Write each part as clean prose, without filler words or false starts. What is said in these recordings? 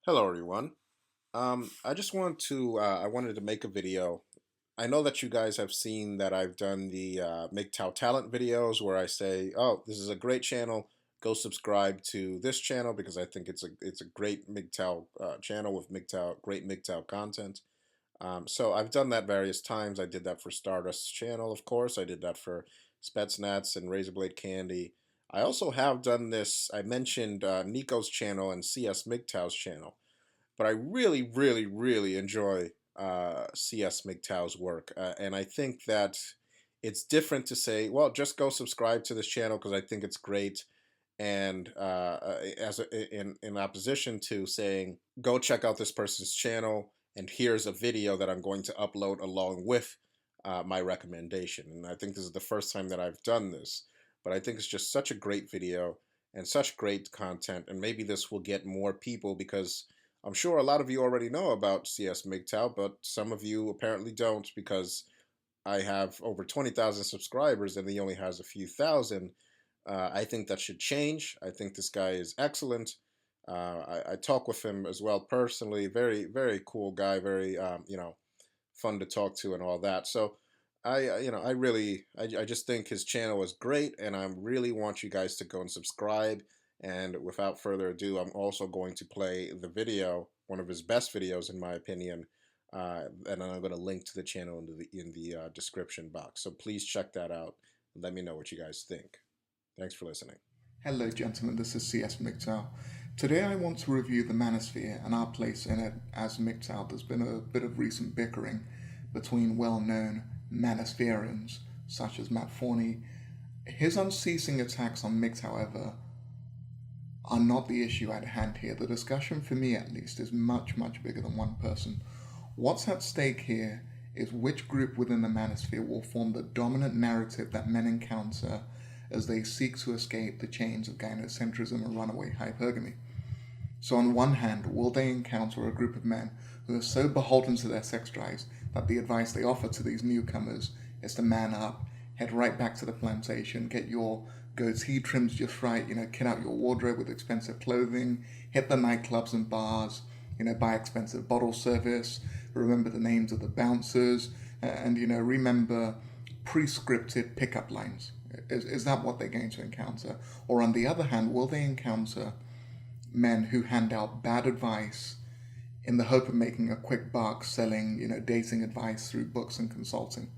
Hello, everyone. I just want to, I wanted to make a video. I know that you guys have seen that I've done the MGTOW talent videos where I say, oh, this is a great channel. Go subscribe to this channel because I think it's a great MGTOW channel with great MGTOW content. So I've done that various times. I did that for Stardust's channel, of course. I did that for Spetsnaz and Razorblade Candy. I also have done this. I mentioned Nico's channel and CS MGTOW's channel, but I really, really, really enjoy CS MGTOW's work, and I think that it's different to say, well, just go subscribe to this channel because I think it's great, and in opposition to saying, go check out this person's channel, and here's a video that I'm going to upload along with my recommendation. And I think this is the first time that I've done this, but I think it's just such a great video and such great content, and maybe this will get more people because I'm sure a lot of you already know about CS MGTOW, but some of you apparently don't because I have over 20,000 subscribers and he only has a few thousand. I think that should change. I think this guy is excellent. I talk with him as well personally. Very, very cool guy. Very, fun to talk to and all that. So I really, I just think his channel is great, and I really want you guys to go and subscribe. And without further ado, I'm also going to play the video, one of his best videos in my opinion, and I'm going to link to the channel in the description box. So please check that out and let me know what you guys think. Thanks for listening. Hello gentlemen, this is CS MGTOW. Today I want to review the manosphere and our place in it as MGTOW. There's been a bit of recent bickering between well-known manospherians such as Matt Forney. His unceasing attacks on MGTOW, however, are not the issue at hand here. The discussion, for me at least, is much, much bigger than one person. What's at stake here is which group within the manosphere will form the dominant narrative that men encounter as they seek to escape the chains of gynocentrism and runaway hypergamy. So on one hand, will they encounter a group of men who are so beholden to their sex drives that the advice they offer to these newcomers is to man up, head right back to the plantation, get your goatee trimmed just right, kit out your wardrobe with expensive clothing, hit the nightclubs and bars, buy expensive bottle service, remember the names of the bouncers, and, remember pre-scripted pickup lines. Is that what they're going to encounter? Or on the other hand, will they encounter men who hand out bad advice in the hope of making a quick buck selling, dating advice through books and consulting?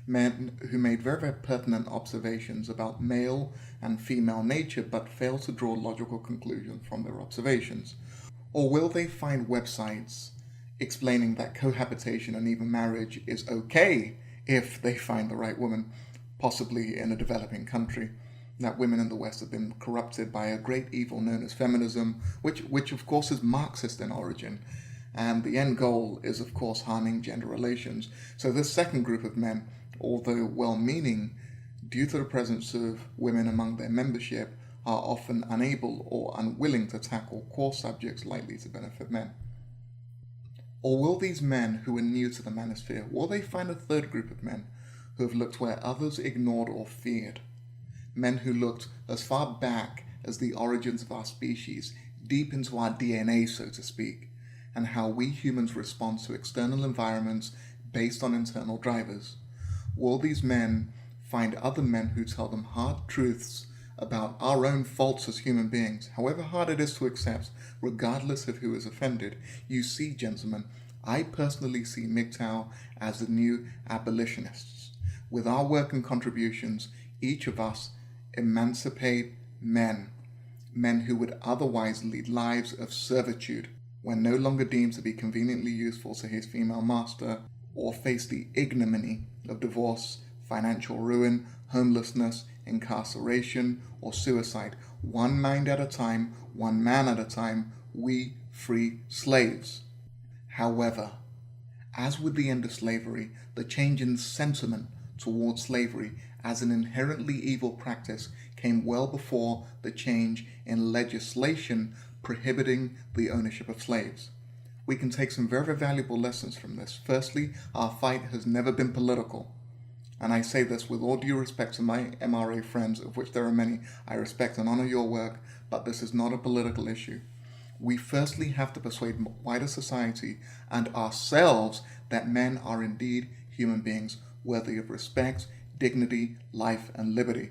Men who made very, very pertinent observations about male and female nature but fail to draw logical conclusions from their observations? Or will they find websites explaining that cohabitation and even marriage is okay if they find the right woman, possibly in a developing country, that women in the West have been corrupted by a great evil known as feminism, which of course is Marxist in origin, and the end goal is of course harming gender relations. So this second group of men, although well-meaning, due to the presence of women among their membership, are often unable or unwilling to tackle core subjects likely to benefit men. Or will these men who are new to the manosphere, will they find a third group of men who have looked where others ignored or feared? Men who looked as far back as the origins of our species, deep into our DNA, so to speak, and how we humans respond to external environments based on internal drivers. Will these men find other men who tell them hard truths about our own faults as human beings, however hard it is to accept, regardless of who is offended? You see, gentlemen, I personally see MGTOW as the new abolitionists. With our work and contributions, each of us emancipate men who would otherwise lead lives of servitude when no longer deemed to be conveniently useful to his female master, or face the ignominy of divorce, financial ruin, homelessness, incarceration, or suicide. One mind at a time, one man at a time, we free slaves. However, as with the end of slavery, the change in sentiment towards slavery as an inherently evil practice came well before the change in legislation prohibiting the ownership of slaves. We can take some very, very valuable lessons from this. Firstly, our fight has never been political. And I say this with all due respect to my MRA friends, of which there are many. I respect and honor your work, but this is not a political issue. We firstly have to persuade wider society and ourselves that men are indeed human beings worthy of respect, dignity, life, and liberty.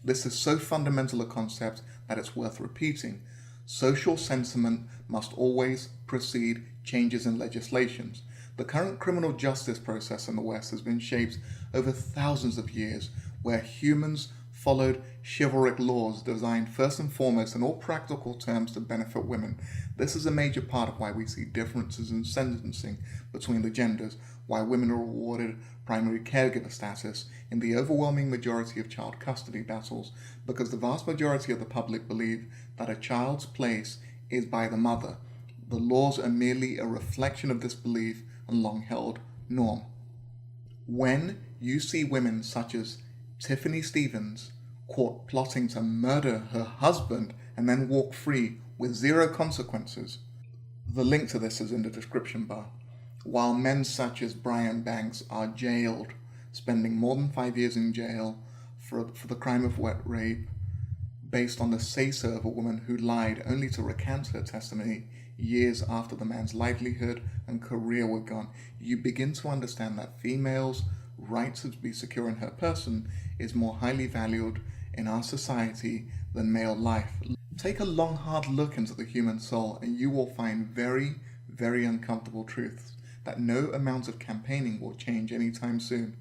This is so fundamental a concept that it's worth repeating. Social sentiment must always precede changes in legislations. The current criminal justice process in the West has been shaped over thousands of years, where humans followed chivalric laws designed first and foremost in all practical terms to benefit women. This is a major part of why we see differences in sentencing between the genders, why women are awarded primary caregiver status in the overwhelming majority of child custody battles, because the vast majority of the public believe that a child's place is by the mother. The laws are merely a reflection of this belief and long-held norm. When you see women such as Tiffany Stevens caught plotting to murder her husband and then walk free with zero consequences, the link to this is in the description bar. While men such as Brian Banks are jailed, spending more than 5 years in jail for the crime of wet rape, based on the say-so of a woman who lied only to recant her testimony years after the man's livelihood and career were gone, you begin to understand that females' right to be secure in her person is more highly valued in our society than male life. Take a long, hard look into the human soul and you will find very, very uncomfortable truths that no amount of campaigning will change anytime soon.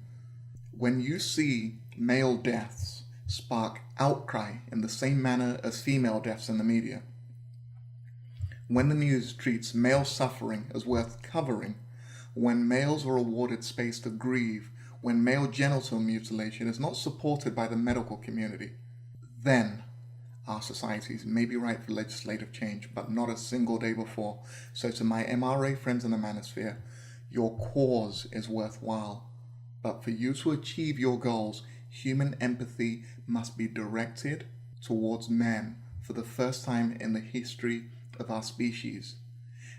When you see male deaths spark outcry in the same manner as female deaths in the media, when the news treats male suffering as worth covering, when males are awarded space to grieve, when male genital mutilation is not supported by the medical community, then our societies may be ripe for legislative change, but not a single day before. So to my MRA friends in the manosphere, your cause is worthwhile, but for you to achieve your goals, human empathy must be directed towards men for the first time in the history of our species.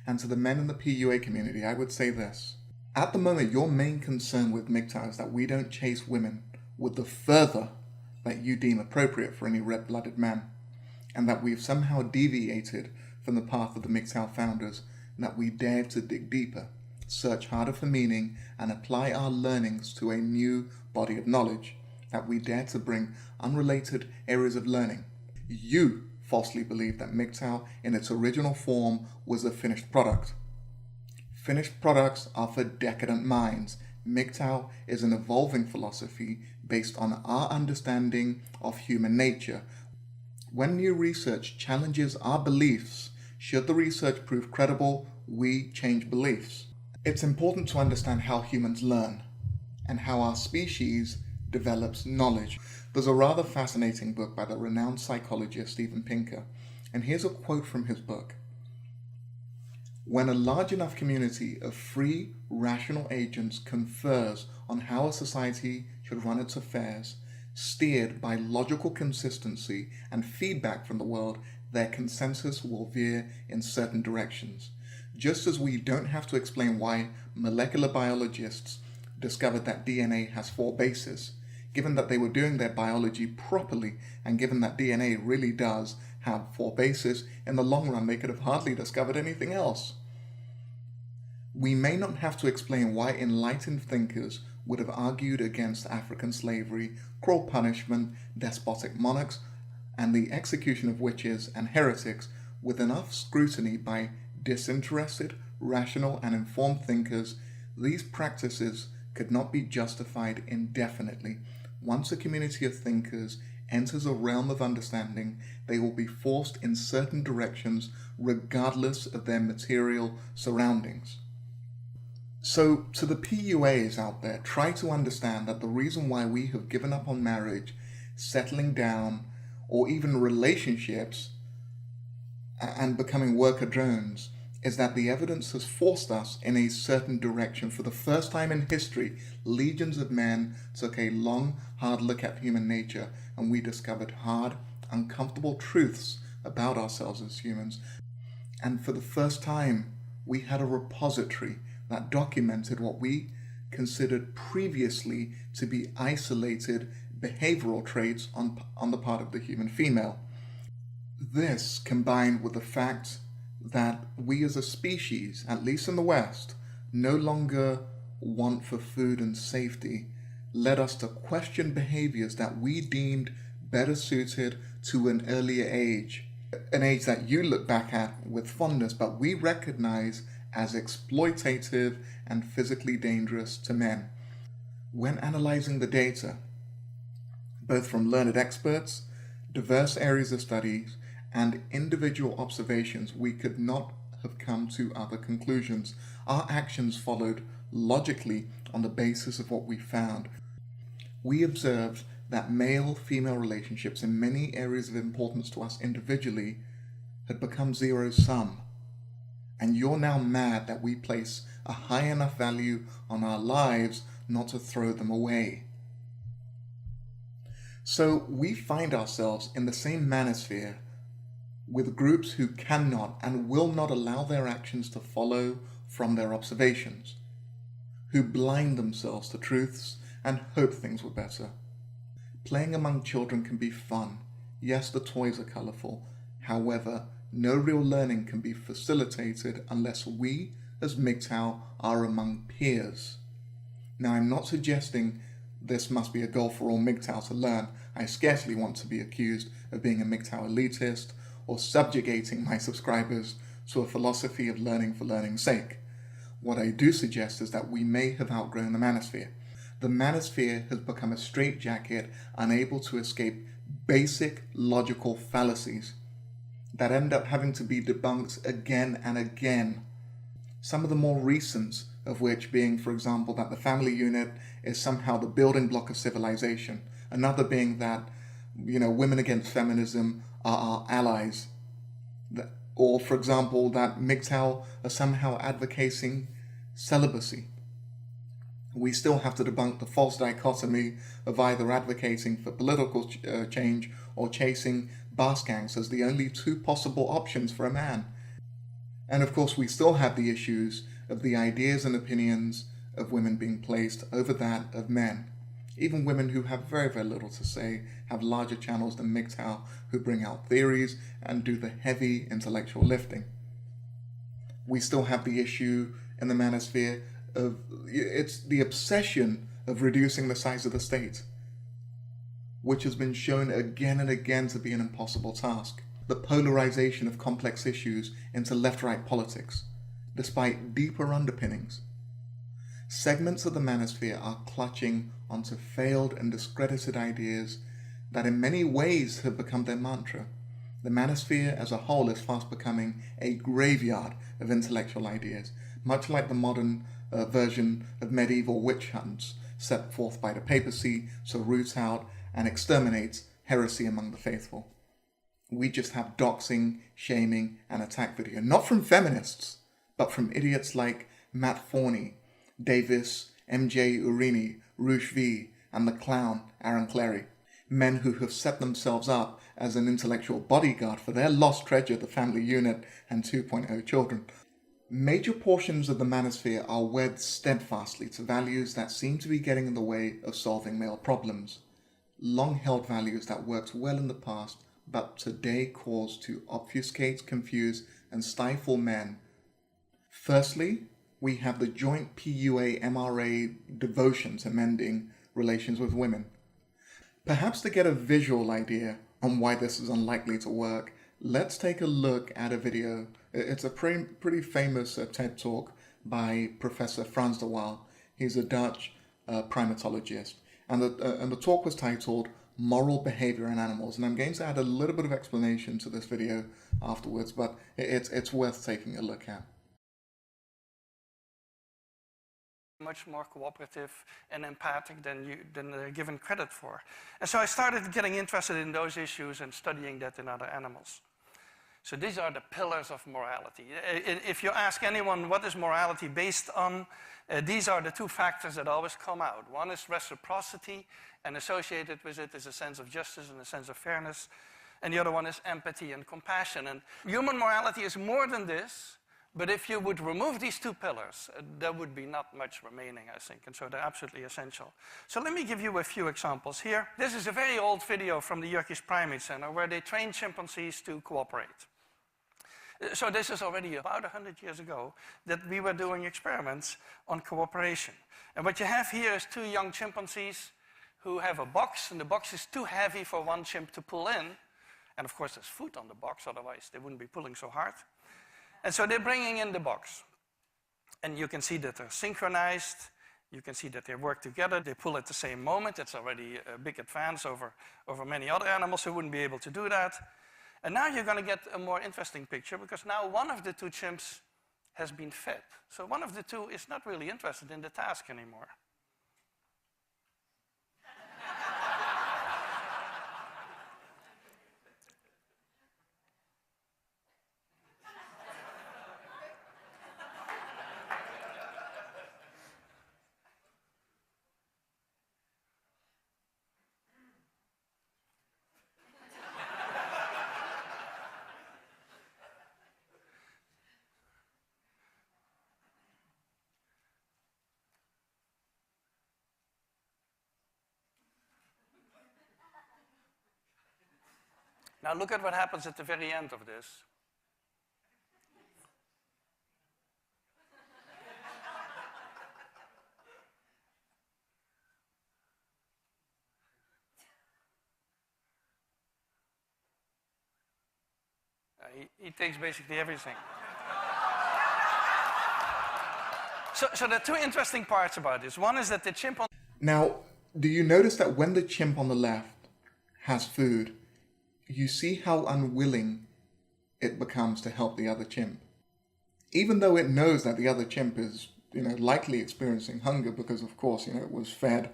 And to the men in the PUA community, I would say this. At the moment, your main concern with MGTOW is that we don't chase women with the fervor that you deem appropriate for any red-blooded man, and that we've somehow deviated from the path of the MGTOW founders, and that we dare to dig deeper, search harder for meaning, and apply our learnings to a new body of knowledge, that we dare to bring unrelated areas of learning. You falsely believe that MGTOW in its original form was a finished product. Finished products are for decadent minds. MGTOW is an evolving philosophy based on our understanding of human nature. When new research challenges our beliefs, should the research prove credible, we change beliefs. It's important to understand how humans learn and how our species develops knowledge. There's a rather fascinating book by the renowned psychologist Steven Pinker, and here's a quote from his book. When a large enough community of free, rational agents confers on how a society should run its affairs, steered by logical consistency and feedback from the world, their consensus will veer in certain directions. Just as we don't have to explain why molecular biologists discovered that DNA has 4 bases, given that they were doing their biology properly, and given that DNA really does have 4 bases, in the long run they could have hardly discovered anything else. We may not have to explain why enlightened thinkers would have argued against African slavery, cruel punishment, despotic monarchs, and the execution of witches and heretics with enough scrutiny by disinterested, rational, and informed thinkers. These practices could not be justified indefinitely. Once a community of thinkers enters a realm of understanding, they will be forced in certain directions regardless of their material surroundings. So, to the PUAs out there, try to understand that the reason why we have given up on marriage, settling down, or even relationships and becoming worker drones is that the evidence has forced us in a certain direction. For the first time in history, legions of men took a long, hard look at human nature, and we discovered hard, uncomfortable truths about ourselves as humans. And for the first time, we had a repository that documented what we considered previously to be isolated behavioral traits on the part of the human female. This, combined with the fact that we as a species, at least in the West, no longer want for food and safety led us to question behaviors that we deemed better suited to an earlier age, an age that you look back at with fondness, but we recognize as exploitative and physically dangerous to men. When analyzing the data, both from learned experts, diverse areas of studies, and individual observations, we could not have come to other conclusions. Our actions followed logically on the basis of what we found. We observed that male-female relationships in many areas of importance to us individually had become zero-sum. And you're now mad that we place a high enough value on our lives not to throw them away. So we find ourselves in the same manosphere with groups who cannot and will not allow their actions to follow from their observations, who blind themselves to truths and hope things were better. Playing among children can be fun. Yes, the toys are colorful. However, no real learning can be facilitated unless we, as MGTOW, are among peers. Now, I'm not suggesting this must be a goal for all MGTOW to learn. I scarcely want to be accused of being a MGTOW elitist or subjugating my subscribers to a philosophy of learning for learning's sake. What I do suggest is that we may have outgrown the manosphere. The manosphere has become a straitjacket, unable to escape basic logical fallacies that end up having to be debunked again and again. Some of the more recent of which being, for example, that the family unit is somehow the building block of civilization. Another being that, women against feminism are our allies. Or, for example, that MGTOW are somehow advocating celibacy. We still have to debunk the false dichotomy of either advocating for political change or chasing boss gangs as the only two possible options for a man. And of course, we still have the issues of the ideas and opinions of women being placed over that of men. Even women who have very, very little to say have larger channels than MGTOW who bring out theories and do the heavy intellectual lifting. We still have the issue in the manosphere of it's the obsession of reducing the size of the state, which has been shown again and again to be an impossible task. The polarization of complex issues into left-right politics, despite deeper underpinnings. Segments of the manosphere are clutching onto failed and discredited ideas that in many ways have become their mantra. The manosphere as a whole is fast becoming a graveyard of intellectual ideas, much like the modern version of medieval witch hunts set forth by the papacy to root out and exterminate heresy among the faithful. We just have doxing, shaming, and attack video, not from feminists, but from idiots like Matt Forney, Davis, MJ Urini, Roosh V, and the clown Aaron Clary. Men who have set themselves up as an intellectual bodyguard for their lost treasure, the family unit and 2.0 children. Major portions of the manosphere are wed steadfastly to values that seem to be getting in the way of solving male problems. Long-held values that worked well in the past, but today cause to obfuscate, confuse, and stifle men. Firstly, we have the joint PUA-MRA devotion to mending relations with women. Perhaps to get a visual idea on why this is unlikely to work, let's take a look at a video. It's a pretty famous TED Talk by Professor Frans de Waal. He's a Dutch primatologist. And the talk was titled Moral Behavior in Animals. And I'm going to add a little bit of explanation to this video afterwards, but it's worth taking a look at. Much more cooperative and empathic than they're given credit for. And so I started getting interested in those issues and studying that in other animals. So these are the pillars of morality. If you ask anyone what is morality based on, these are the two factors that always come out. One is reciprocity, and associated with it is a sense of justice and a sense of fairness. And the other one is empathy and compassion. And human morality is more than this. But if you would remove these two pillars, there would be not much remaining, I think. And so they're absolutely essential. So let me give you a few examples here. This is a very old video from the Turkish Primate Center where they train chimpanzees to cooperate. So this is already about 100 years ago that we were doing experiments on cooperation. And what you have here is two young chimpanzees who have a box, and the box is too heavy for one chimp to pull in. And of course there's food on the box, otherwise they wouldn't be pulling so hard. And so they're bringing in the box. And you can see that they're synchronized. You can see that they work together. They pull at the same moment. It's already a big advance over many other animals who wouldn't be able to do that. And now you're going to get a more interesting picture, because now one of the two chimps has been fed. So one of the two is not really interested in the task anymore. Now look at what happens at the very end of this. He takes basically everything. So there are two interesting parts about this. One is that the chimp on... Now, do you notice that when the chimp on the left has food, you see how unwilling it becomes to help the other chimp? Even though it knows that the other chimp is, likely experiencing hunger because, of course, it was fed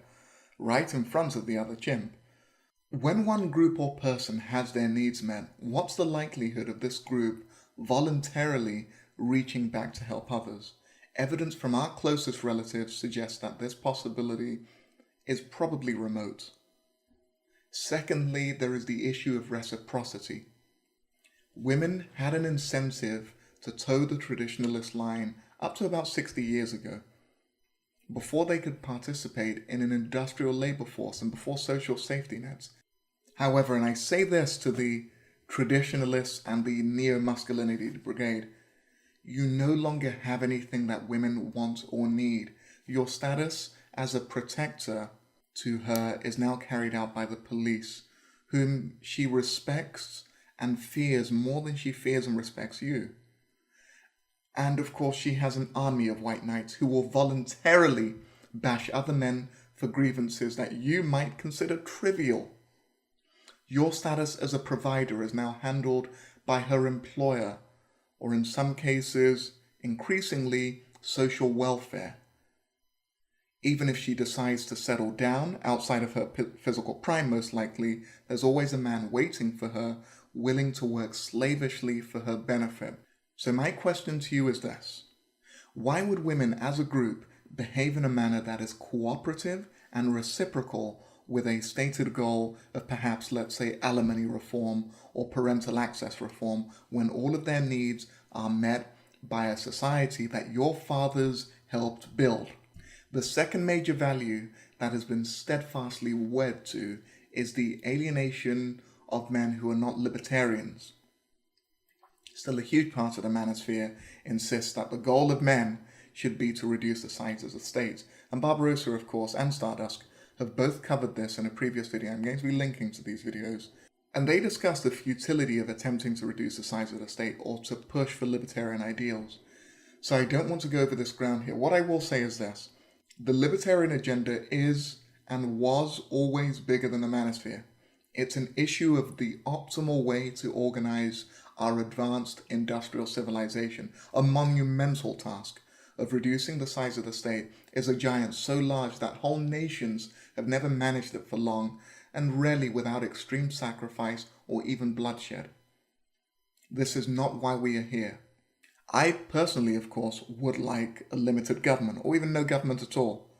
right in front of the other chimp. When one group or person has their needs met, what's the likelihood of this group voluntarily reaching back to help others? Evidence from our closest relatives suggests that this possibility is probably remote. Secondly, there is the issue of reciprocity. Women had an incentive to toe the traditionalist line up to about 60 years ago, before they could participate in an industrial labor force and before social safety nets. However, and I say this to the traditionalists and the neo-masculinity brigade, you no longer have anything that women want or need. Your status as a protector to her is now carried out by the police, whom she respects and fears more than she fears and respects you. And of course, she has an army of white knights who will voluntarily bash other men for grievances that you might consider trivial. Your status as a provider is now handled by her employer, or in some cases, increasingly, social welfare. Even if she decides to settle down outside of her physical prime, most likely, there's always a man waiting for her, willing to work slavishly for her benefit. So my question to you is this: why would women as a group behave in a manner that is cooperative and reciprocal with a stated goal of perhaps, let's say, alimony reform or parental access reform, when all of their needs are met by a society that your fathers helped build? The second major value that has been steadfastly wed to is the alienation of men who are not libertarians. Still, a huge part of the manosphere insists that the goal of men should be to reduce the size of the states. And Barbarossa, of course, and Stardust have both covered this in a previous video. I'm going to be linking to these videos. And they discuss the futility of attempting to reduce the size of the state or to push for libertarian ideals. So I don't want to go over this ground here. What I will say is this: the libertarian agenda is and was always bigger than the manosphere. It's an issue of the optimal way to organize our advanced industrial civilization. A monumental task of reducing the size of the state is a giant so large that whole nations have never managed it for long, and rarely without extreme sacrifice or even bloodshed. This is not why we are here. I personally, of course, would like a limited government, or even no government at all.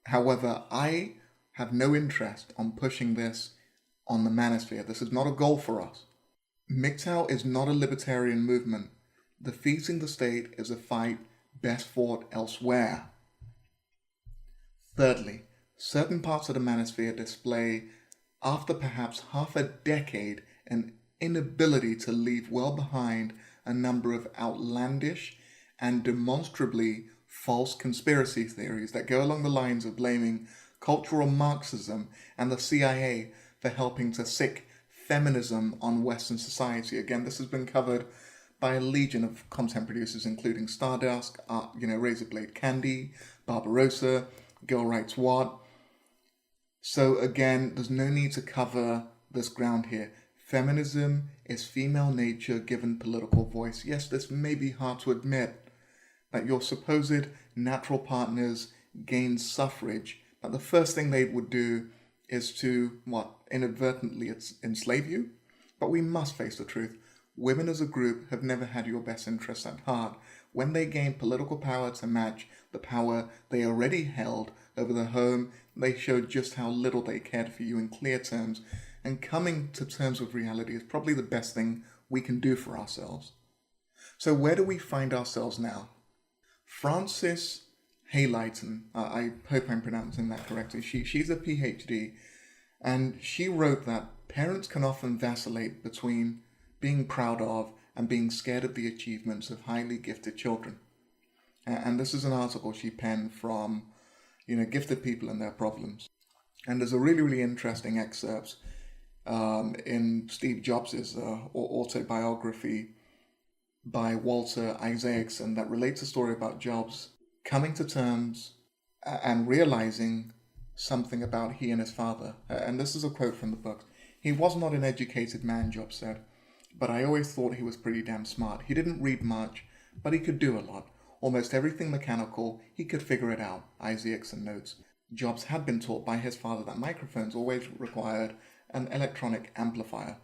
However, I have no interest on pushing this on the manosphere. This is not a goal for us. MGTOW is not a libertarian movement. Defeating the state is a fight best fought elsewhere. Thirdly, certain parts of the manosphere display, after perhaps half a decade, an inability to leave well behind a number of outlandish and demonstrably false conspiracy theories that go along the lines of blaming cultural Marxism and the CIA for helping to sick feminism on Western society. Again, this has been covered by a legion of content producers, including Stardust, Razorblade Candy, Barbarossa, Girl Writes What. So again, there's no need to cover this ground here. Feminism is female nature given political voice. Yes, this may be hard to admit, that your supposed natural partners gain suffrage, but the first thing they would do is to, inadvertently enslave you? But we must face the truth. Women as a group have never had your best interests at heart. When they gain political power to match the power they already held over the home, they showed just how little they cared for you in clear terms, and coming to terms with reality is probably the best thing we can do for ourselves. So where do we find ourselves now? Frances Haylighton, I hope I'm pronouncing that correctly, she's a PhD, and she wrote that parents can often vacillate between being proud of and being scared of the achievements of highly gifted children. And this is an article she penned from, gifted people and their problems. And there's a really, really interesting excerpt in Steve Jobs' autobiography by Walter Isaacson that relates a story about Jobs coming to terms and realizing something about he and his father. And this is a quote from the book. "He was not an educated man," Jobs said, "but I always thought he was pretty damn smart. He didn't read much, but he could do a lot. Almost everything mechanical, he could figure it out," Isaacson notes. Jobs had been taught by his father that microphones always required an electronic amplifier.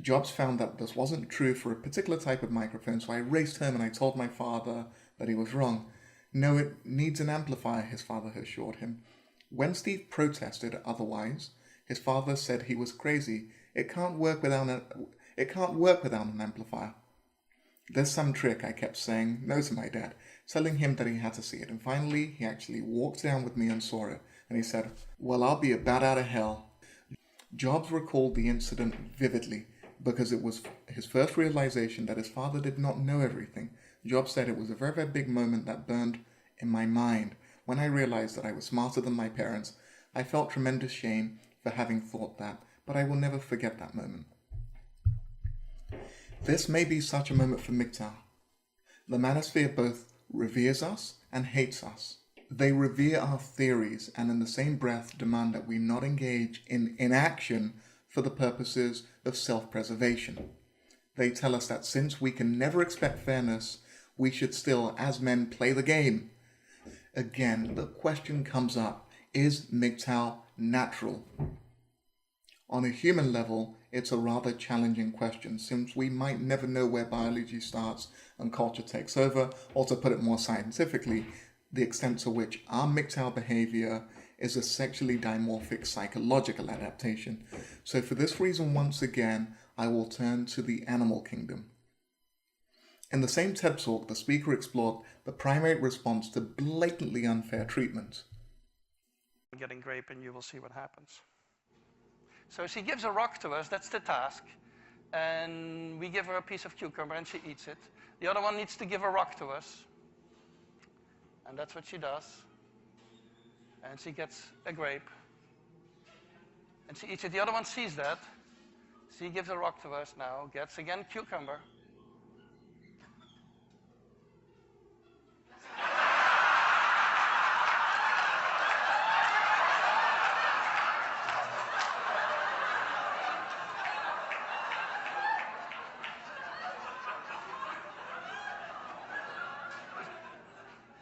Jobs found that this wasn't true for a particular type of microphone, so I raced home and I told my father that he was wrong. "No, it needs an amplifier," his father assured him. When Steve protested otherwise, his father said he was crazy. It can't work without an amplifier." "There's some trick," I kept saying no to my dad, telling him that he had to see it. And finally, he actually walked down with me and saw it. And he said, "Well, I'll be a bat out of hell." Jobs recalled the incident vividly because it was his first realization that his father did not know everything. Jobs said, "It was a very, very big moment that burned in my mind. When I realized that I was smarter than my parents, I felt tremendous shame for having thought that, but I will never forget that moment." This may be such a moment for MGTOW. The manosphere both reveres us and hates us. They revere our theories and in the same breath demand that we not engage in inaction for the purposes of self-preservation. They tell us that since we can never expect fairness, we should still, as men, play the game. Again, the question comes up, is MGTOW natural? On a human level, it's a rather challenging question, since we might never know where biology starts and culture takes over, or to put it more scientifically, the extent to which our MGTOW behavior is a sexually dimorphic psychological adaptation. So for this reason, once again, I will turn to the animal kingdom. In the same TED Talk, the speaker explored the primate response to blatantly unfair treatment. Getting grape and you will see what happens. So she gives a rock to us, that's the task, and we give her a piece of cucumber and she eats it. The other one needs to give a rock to us, and that's what she does. And she gets a grape, and she eats it. The other one sees that. She gives a rock to us now, gets again cucumber.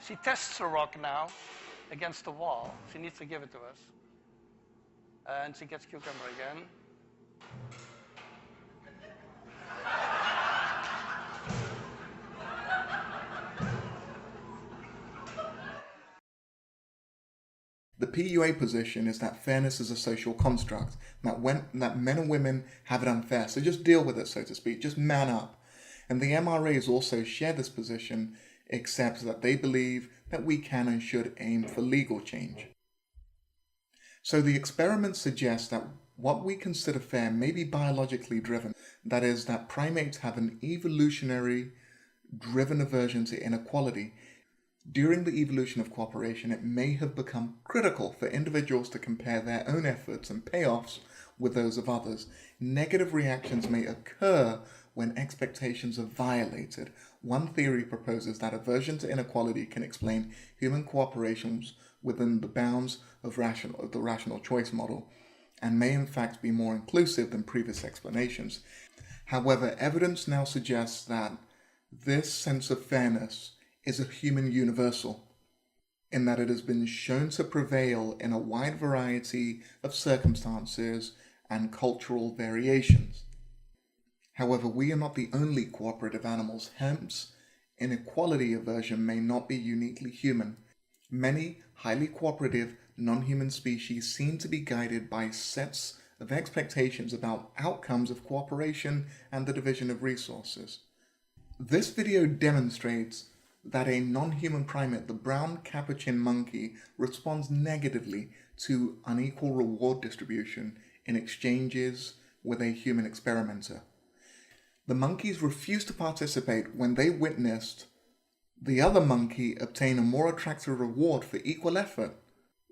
She tests the rock now against the wall. She needs to give it to us. And she gets cucumber again. The PUA position is that fairness is a social construct, that men and women have it unfair, so just deal with it, so to speak, just man up. And the MRAs also share this position, except that they believe that we can and should aim for legal change. So the experiment suggests that what we consider fair may be biologically driven. That is, that primates have an evolutionary driven aversion to inequality. During the evolution of cooperation, it may have become critical for individuals to compare their own efforts and payoffs with those of others. Negative reactions may occur when expectations are violated. One theory proposes that aversion to inequality can explain human cooperations within the bounds of the rational choice model, and may in fact be more inclusive than previous explanations. However, evidence now suggests that this sense of fairness is a human universal, in that it has been shown to prevail in a wide variety of circumstances and cultural variations. However, we are not the only cooperative animals, hence inequality aversion may not be uniquely human. Many highly cooperative non-human species seem to be guided by sets of expectations about outcomes of cooperation and the division of resources. This video demonstrates that a non-human primate, the brown capuchin monkey, responds negatively to unequal reward distribution in exchanges with a human experimenter. The monkeys refused to participate when they witnessed the other monkey obtain a more attractive reward for equal effort.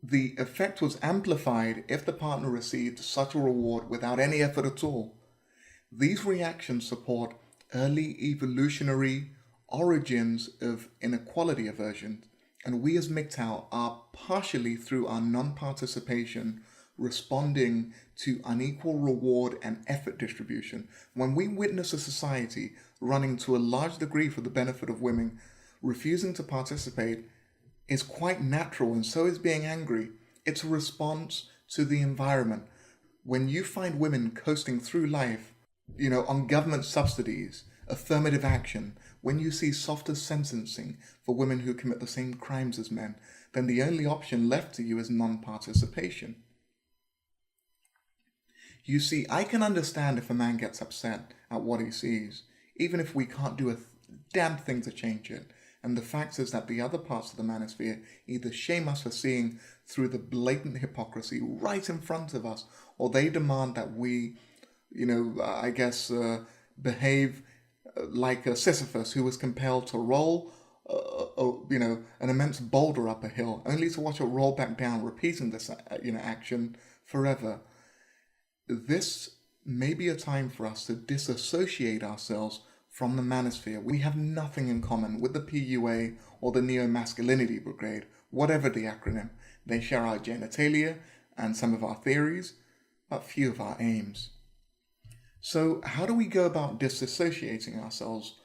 The effect was amplified if the partner received such a reward without any effort at all. These reactions support early evolutionary origins of inequality aversion, and we as MGTOW are partially, through our non-participation, responding to unequal reward and effort distribution. When we witness a society running to a large degree for the benefit of women, refusing to participate is quite natural, and so is being angry. It's a response to the environment. When you find women coasting through life, on government subsidies, affirmative action, when you see softer sentencing for women who commit the same crimes as men, then the only option left to you is non-participation. You see, I can understand if a man gets upset at what he sees, even if we can't do a damn thing to change it. And the fact is that the other parts of the manosphere either shame us for seeing through the blatant hypocrisy right in front of us, or they demand that we, behave like Sisyphus, who was compelled to roll, an immense boulder up a hill, only to watch it roll back down, repeating this, action forever. This may be a time for us to disassociate ourselves from the manosphere. We have nothing in common with the PUA or the Neo-Masculinity Brigade, whatever the acronym. They share our genitalia and some of our theories, but few of our aims. So how do we go about disassociating ourselves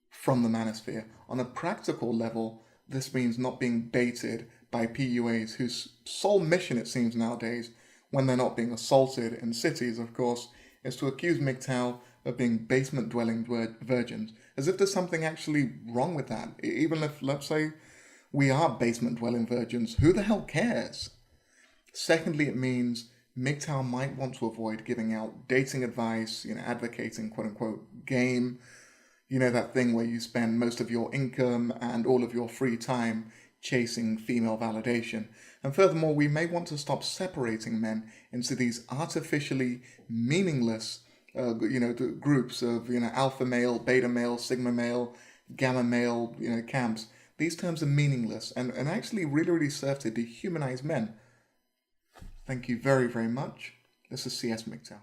from the manosphere? On a practical level, this means not being baited by PUAs whose sole mission, it seems nowadays, when they're not being assaulted in cities, of course, is to accuse MGTOW of being basement-dwelling virgins, as if there's something actually wrong with that. Even if, let's say, we are basement-dwelling virgins, who the hell cares? Secondly, it means MGTOW might want to avoid giving out dating advice, advocating quote-unquote game, that thing where you spend most of your income and all of your free time chasing female validation. And furthermore, we may want to stop separating men into these artificially meaningless groups of, alpha male, beta male, sigma male, gamma male, camps. These terms are meaningless and actually really serve to dehumanize men. Thank you very, very much. This is CS MGTOW.